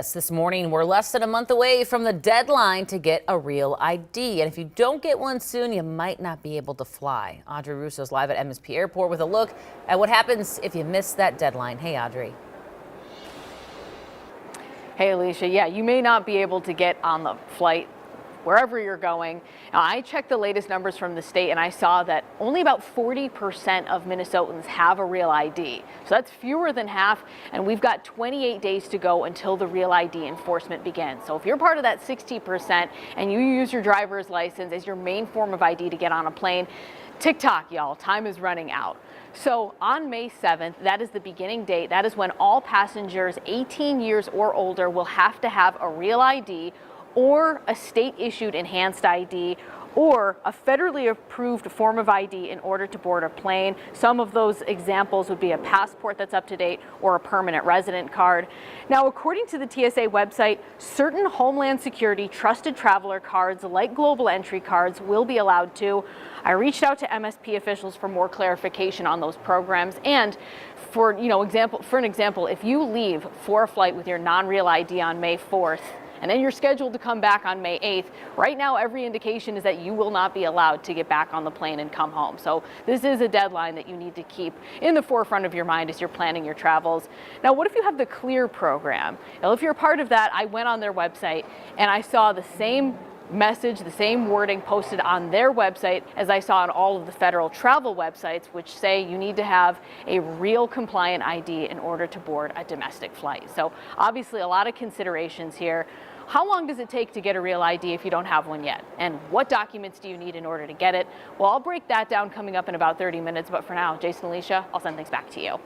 This morning, we're less than a month away from the deadline to get a real ID. And if you don't get one soon, you might not be able to fly. Audrey Russo's live at MSP Airport with a look at what happens if you miss that deadline. Hey, Audrey. Hey, Alicia. Yeah, you may not be able to get on the flight wherever you're going. Now, I checked the latest numbers from the state and I saw that only about 40% of Minnesotans have a real ID. So that's fewer than half, and we've got 28 days to go until the real ID enforcement begins. So if you're part of that 60% and you use your driver's license as your main form of ID to get on a plane, tick-tock, y'all, time is running out. So on May 7th, that is the beginning date. That is when all passengers 18 years or older will have to have a real ID or a state-issued enhanced ID or a federally approved form of ID in order to board a plane. Some of those examples would be a passport that's up to date or a permanent resident card. Now, according to the TSA website, certain Homeland Security trusted traveler cards like Global Entry cards will be allowed to. I reached out to MSP officials for more clarification on those programs, and for an example, if you leave for a flight with your non-real ID on May 4th, and then you're scheduled to come back on May 8th. Right now, every indication is that you will not be allowed to get back on the plane and come home. So this is a deadline that you need to keep in the forefront of your mind as you're planning your travels. Now, what if you have the CLEAR program? Well, if you're a part of that, I went on their website and I saw the same message, the same wording posted on their website as I saw on all of the federal travel websites, which say you need to have a real compliant ID in order to board a domestic flight. So obviously a lot of considerations here. How long does it take to get a real ID if you don't have one yet? And what documents do you need in order to get it? Well, I'll break that down coming up in about 30 minutes, but for now, Jason, Alicia, I'll send things back to you.